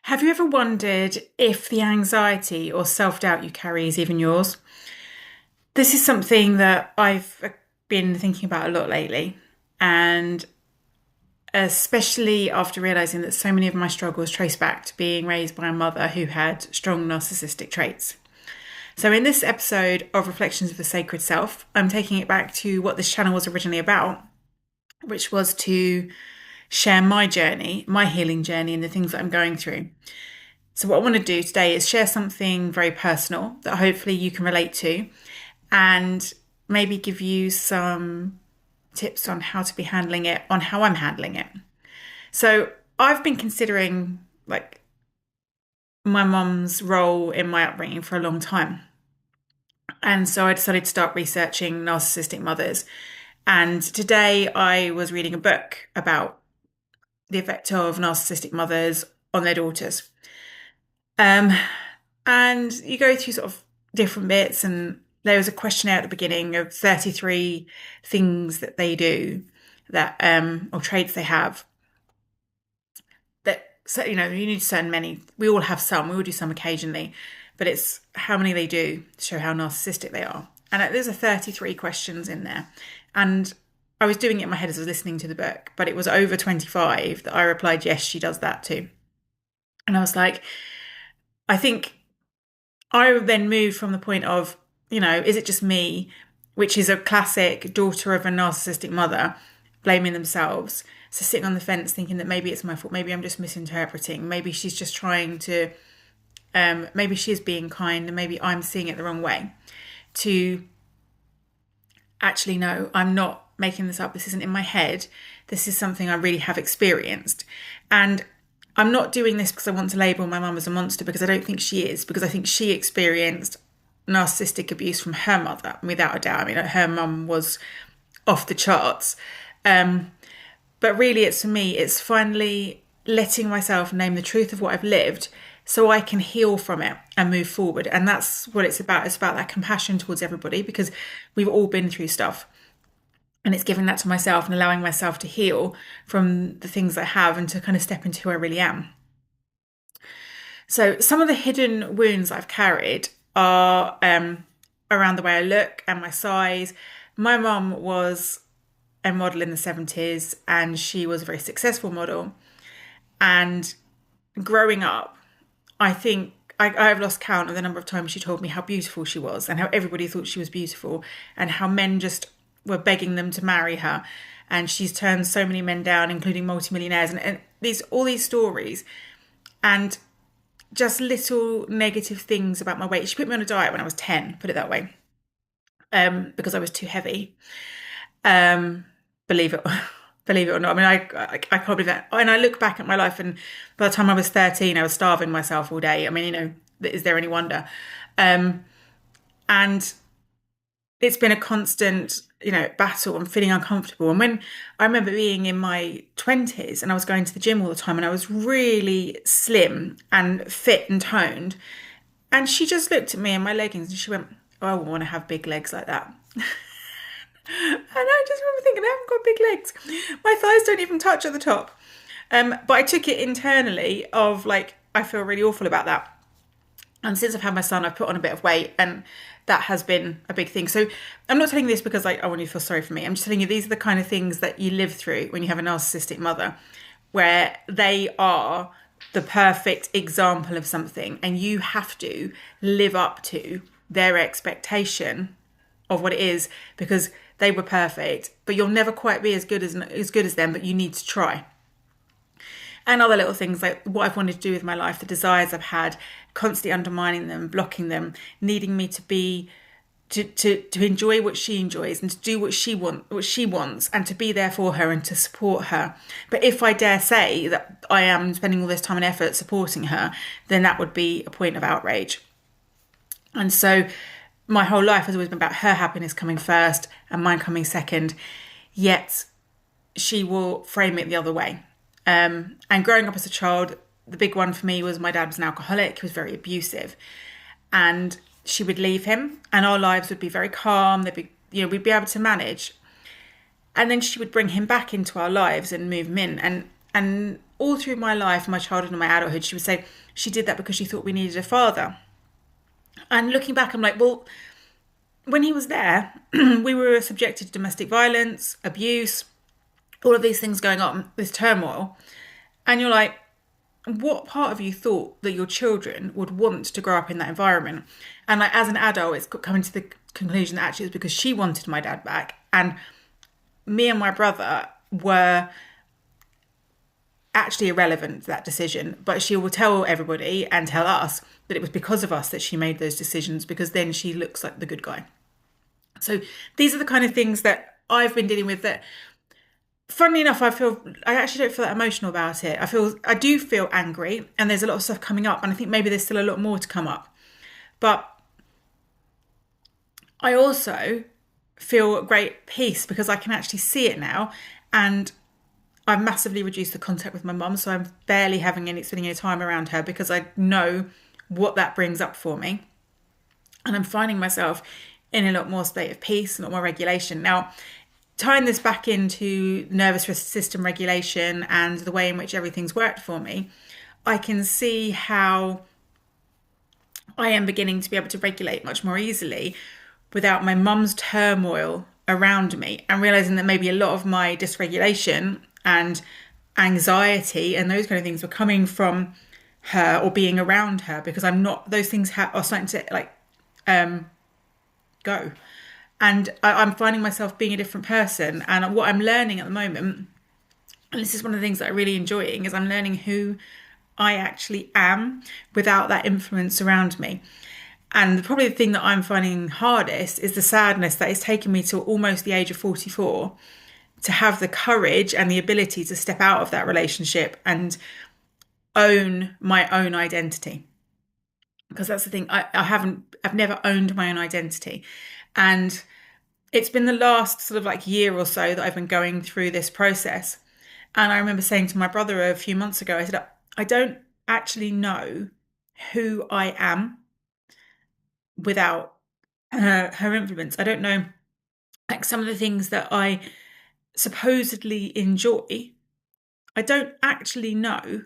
Have you ever wondered if the anxiety or self doubt you carry is even yours? This is something that I've been thinking about a lot lately, and especially after realizing that so many of my struggles trace back to being raised by a mother who had strong narcissistic traits. So, in this episode of Reflections of the Sacred Self, I'm taking it back to what this channel was originally about, which was to share my journey, my healing journey, and the things that I'm going through. So, what I want to do today is share something very personal that hopefully you can relate to and maybe give you some tips on how to be handling it, on how I'm handling it. So, I've been considering my mum's role in my upbringing for a long time. And so I decided to start researching narcissistic mothers. And today I was reading a book about the effect of narcissistic mothers on their daughters. And you go through sort of different bits, and there was a questionnaire at the beginning of 33 things that they do that or traits they have that, so you need to certain many. We all have some, we all do some occasionally, but it's how many they do to show how narcissistic they are. And there's a 33 questions in there. And I was doing it in my head as I was listening to the book, but it was over 25 that I replied, yes, she does that too. And I was like, I think I then moved from the point of, is it just me, which is a classic daughter of a narcissistic mother, blaming themselves. So sitting on the fence thinking that maybe it's my fault, maybe I'm just misinterpreting, maybe she's just trying to, maybe she is being kind and maybe I'm seeing it the wrong way. To actually, no, I'm not making this up. This isn't in my head. This is something I really have experienced. And I'm not doing this because I want to label my mum as a monster, because I don't think she is, because I think she experienced narcissistic abuse from her mother, without a doubt. I mean, her mum was off the charts. But really, it's for me, it's finally letting myself name the truth of what I've lived so I can heal from it and move forward. And that's what it's about. It's about that compassion towards everybody, because we've all been through stuff. And it's giving that to myself and allowing myself to heal from the things I have and to kind of step into who I really am. So some of the hidden wounds I've carried are around the way I look and my size. My mum was a model in the 70s and she was a very successful model. And growing up, I think I've lost count of the number of times she told me how beautiful she was and how everybody thought she was beautiful and how men just were begging them to marry her. And she's turned so many men down, including multimillionaires, and all these stories. And just little negative things about my weight. She put me on a diet when I was 10, put it that way, because I was too heavy. Believe it or not. I mean, I can't believe that. And I look back at my life, and by the time I was 13, I was starving myself all day. I mean, is there any wonder? And it's been a constant, battle and feeling uncomfortable. And when I remember being in my 20s and I was going to the gym all the time and I was really slim and fit and toned, and she just looked at me in my leggings and she went, oh, I want to have big legs like that. And I just remember thinking, I haven't got big legs. My thighs don't even touch at the top. But I took it internally of I feel really awful about that. And since I've had my son, I've put on a bit of weight, and that has been a big thing. So I'm not telling you this because I want you to feel sorry for me. I'm just telling you these are the kind of things that you live through when you have a narcissistic mother, where they are the perfect example of something and you have to live up to their expectation of what it is, because they were perfect, but you'll never quite be as good as them, but you need to try. And other little things like what I've wanted to do with my life, the desires I've had, constantly undermining them, blocking them, needing me to enjoy what she enjoys and to do what she wants, and to be there for her and to support her. But if I dare say that I am spending all this time and effort supporting her, then that would be a point of outrage. And so my whole life has always been about her happiness coming first and mine coming second, yet she will frame it the other way. And growing up as a child, the big one for me was my dad was an alcoholic. He was very abusive, and she would leave him and our lives would be very calm. We'd be able to manage. And then she would bring him back into our lives and move him in. And And all through my life, my childhood and my adulthood, she would say she did that because she thought we needed a father. And looking back, I'm like, well, when he was there, we were subjected to domestic violence, abuse, all of these things going on, this turmoil. And you're like, what part of you thought that your children would want to grow up in that environment? And like as an adult, it's coming to the conclusion that actually it was because she wanted my dad back. And me and my brother were actually irrelevant to that decision, but she will tell everybody and tell us that it was because of us that she made those decisions, because then she looks like the good guy. So these are the kind of things that I've been dealing with that, funnily enough, I actually don't feel that emotional about it. I do feel angry, and there's a lot of stuff coming up, and I think maybe there's still a lot more to come up. But I also feel great peace because I can actually see it now, and I've massively reduced the contact with my mum, so I'm barely spending any time around her because I know what that brings up for me. And I'm finding myself in a lot more state of peace, a lot more regulation. Now, tying this back into nervous system regulation and the way in which everything's worked for me, I can see how I am beginning to be able to regulate much more easily without my mum's turmoil around me, and realizing that maybe a lot of my dysregulation and anxiety and those kind of things were coming from her or being around her, because I'm not, those things are starting to like go. And I'm finding myself being a different person. And what I'm learning at the moment, and this is one of the things that I'm really enjoying, is I'm learning who I actually am without that influence around me. And probably the thing that I'm finding hardest is the sadness that it's taken me to almost the age of 44 to have the courage and the ability to step out of that relationship and own my own identity. Because that's the thing, I've never owned my own identity. And it's been the last sort of like year or so that I've been going through this process. And I remember saying to my brother a few months ago, I said, I don't actually know who I am without her influence. I don't know, like some of the things that I supposedly enjoy, I don't actually know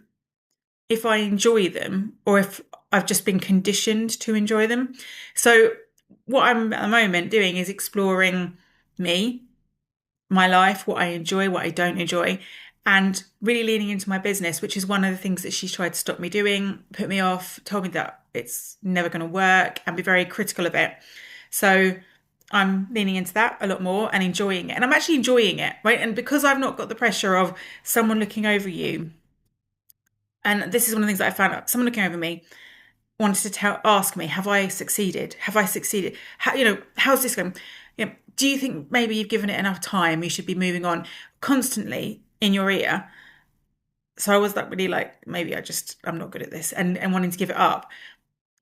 if I enjoy them or if I've just been conditioned to enjoy them. So what I'm at the moment doing is exploring me, my life, what I enjoy, what I don't enjoy, and really leaning into my business, which is one of the things that she's tried to stop me doing, put me off, told me that it's never going to work, and be very critical of it. So I'm leaning into that a lot more and enjoying it. And I'm actually enjoying it, right? And because I've not got the pressure of someone looking over you, and this is one of the things that I found out, someone looking over me wanted to ask me, have I succeeded? Have I succeeded? How's this going? Do you think maybe you've given it enough time? You should be moving on, constantly in your ear. So I was like, really like, maybe I'm not good at this, and wanting to give it up.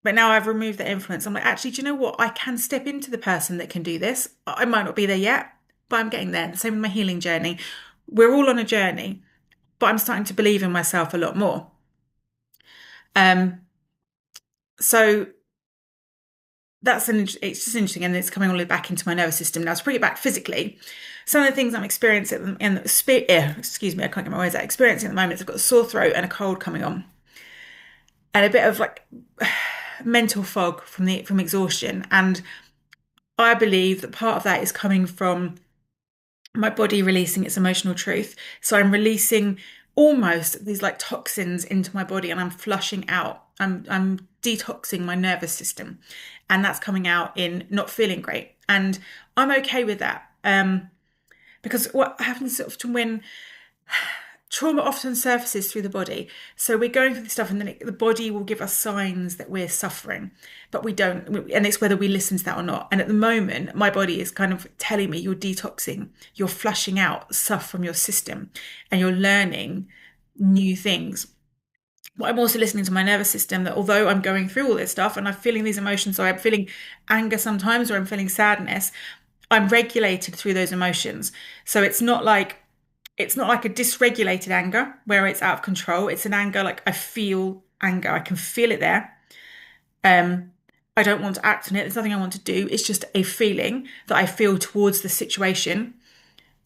But now I've removed the influence. I'm like, actually, do you know what? I can step into the person that can do this. I might not be there yet, but I'm getting there. The same with my healing journey. We're all on a journey, but I'm starting to believe in myself a lot more. So it's just interesting, and it's coming all the way back into my nervous system now. To bring it back physically, some of the things I'm experiencing in the spirit, excuse me, I can't get my words out. Experiencing at the moment, I've got a sore throat and a cold coming on, and a bit of like mental fog from exhaustion. And I believe that part of that is coming from my body releasing its emotional truth. So I'm releasing almost these like toxins into my body, and I'm flushing out. I'm detoxing my nervous system, and that's coming out in not feeling great. And I'm okay with that, because what happens often when trauma often surfaces through the body. So we're going through this stuff, and then the body will give us signs that we're suffering, but we don't. And it's whether we listen to that or not. And at the moment, my body is kind of telling me you're detoxing, you're flushing out stuff from your system, and you're learning new things. But I'm also listening to my nervous system, that although I'm going through all this stuff and I'm feeling these emotions, so I'm feeling anger sometimes, or I'm feeling sadness, I'm regulated through those emotions. So it's not like a dysregulated anger where it's out of control. It's an anger, like I feel anger. I can feel it there. I don't want to act on it. There's nothing I want to do. It's just a feeling that I feel towards the situation.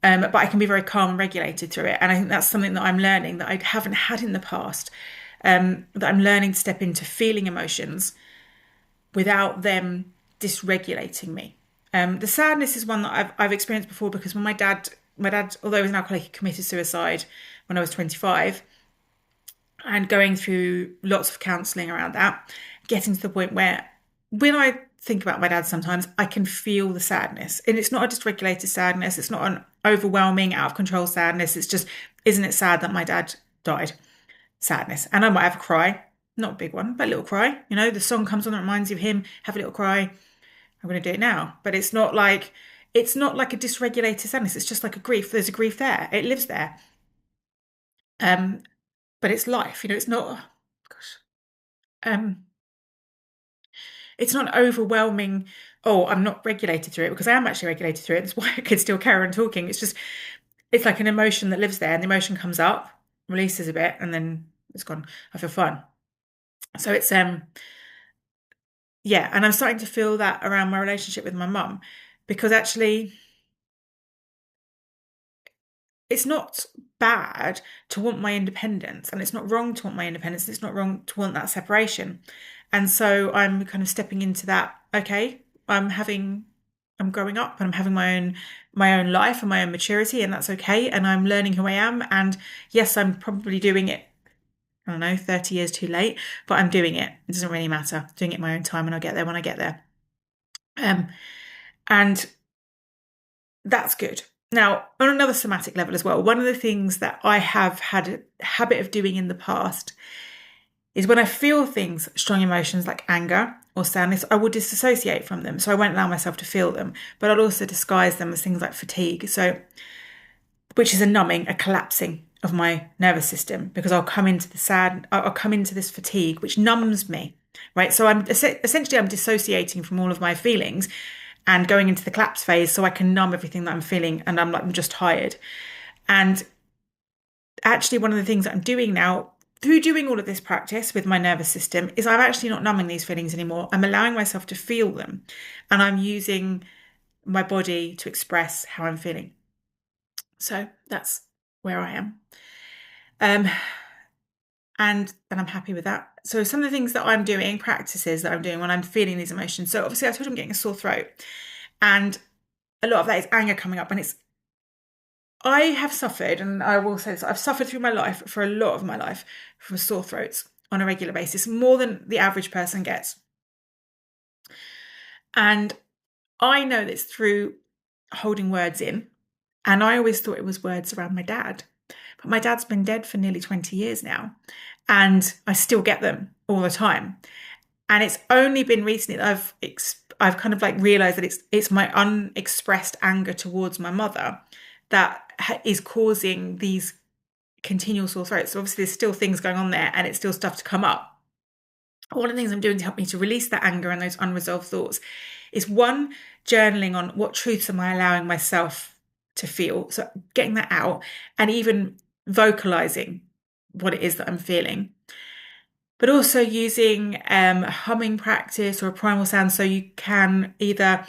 But I can be very calm and regulated through it. And I think that's something that I'm learning that I haven't had in the past. That I'm learning to step into feeling emotions without them dysregulating me. The sadness is one that I've experienced before because when my dad, although he was an alcoholic, he committed suicide when I was 25, and going through lots of counselling around that, getting to the point where when I think about my dad sometimes, I can feel the sadness. And it's not a dysregulated sadness, it's not an overwhelming, out of control sadness. It's just, isn't it sad that my dad died? Sadness. And I might have a cry, not a big one, but a little cry. You know, the song comes on that reminds you of him, have a little cry. I'm going to do it now. But it's not like a dysregulated sadness. It's just like a grief. There's a grief there. It lives there. But it's life, it's not, gosh, um, it's not overwhelming. Oh, I'm not regulated through it because I am actually regulated through it. That's why I could still carry on talking. It's like an emotion that lives there, and the emotion comes up, releases a bit, and then it's gone. I feel fun. So it's yeah, and I'm starting to feel that around my relationship with my mum, because actually it's not bad to want my independence, and it's not wrong to want my independence. It's not wrong to want that separation. And so I'm kind of stepping into that. Okay, I'm growing up and I'm having my own life and my own maturity, and that's okay. And I'm learning who I am. And yes, I'm probably doing it, I don't know, 30 years too late, but I'm doing it. It doesn't really matter. I'm doing it my own time, and I'll get there when I get there. And that's good. Now, on another somatic level as well, one of the things that I have had a habit of doing in the past is when I feel things, strong emotions like anger or sadness, I will disassociate from them. So I won't allow myself to feel them, but I'll also disguise them as things like fatigue. So, which is a numbing, a collapsing of my nervous system, because I'll come into this fatigue, which numbs me, right? So I'm dissociating from all of my feelings and going into the collapse phase so I can numb everything that I'm feeling, and I'm just tired. And actually, one of the things that I'm doing now through doing all of this practice with my nervous system is I'm actually not numbing these feelings anymore. I'm allowing myself to feel them, and I'm using my body to express how I'm feeling. So that's where I am. And I'm happy with that. So some of the things that I'm doing, practices that I'm doing when I'm feeling these emotions. So obviously I told you I'm getting a sore throat, and a lot of that is anger coming up. And I have suffered, and I will say this, I've suffered through my life, for a lot of my life, from sore throats on a regular basis, more than the average person gets. And I know this through holding words in. And I always thought it was words around my dad. But my dad's been dead for nearly 20 years now, and I still get them all the time. And it's only been recently that I've kind of like realized that it's my unexpressed anger towards my mother that is causing these continual sore throats. So obviously there's still things going on there, and it's still stuff to come up. One of the things I'm doing to help me to release that anger and those unresolved thoughts is, one, journaling on what truths am I allowing myself to feel. So getting that out, and even vocalizing what it is that I'm feeling. But also using a humming practice or a primal sound, so you can either,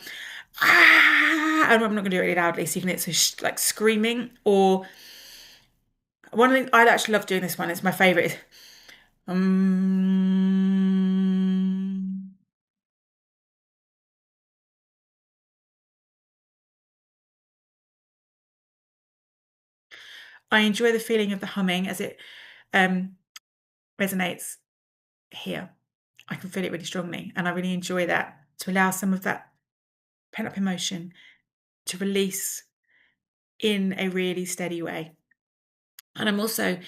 and I'm not going to do it really loudly, so you can, it's like screaming, or one of the things I actually love doing, this one, it's my favorite, is I enjoy the feeling of the humming as it resonates here. I can feel it really strongly, and I really enjoy that, to allow some of that pent up emotion to release in a really steady way. And I'm also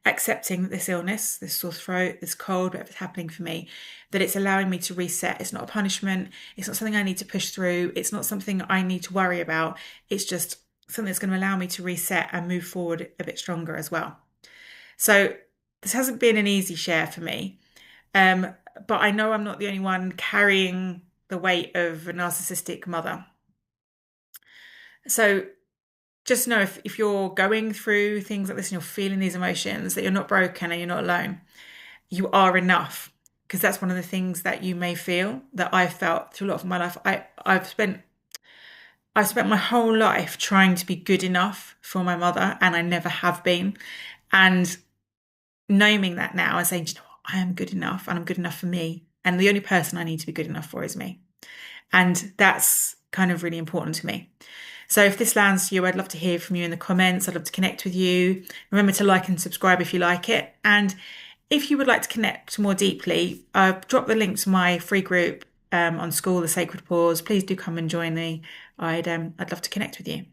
accepting this illness, this sore throat, this cold, whatever's happening for me, that it's allowing me to reset. It's not a punishment. It's not something I need to push through. It's not something I need to worry about. It's just something that's going to allow me to reset and move forward a bit stronger as well. So this hasn't been an easy share for me. But I know I'm not the only one carrying the weight of a narcissistic mother. So just know, if you're going through things like this and you're feeling these emotions, that you're not broken and you're not alone. You are enough, because that's one of the things that you may feel, that I've felt through a lot of my life. I've spent my whole life trying to be good enough for my mother, and I never have been. And knowing that now and saying, you know what, I am good enough and I'm good enough for me. And the only person I need to be good enough for is me. And that's kind of really important to me. So if this lands to you, I'd love to hear from you in the comments. I'd love to connect with you. Remember to like and subscribe if you like it. And if you would like to connect more deeply, I've dropped the link to my free group on School, The Sacred Pause. Please do come and join me. I'd love to connect with you.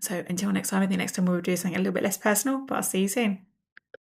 So until next time, I think next time we'll do something a little bit less personal, but I'll see you soon.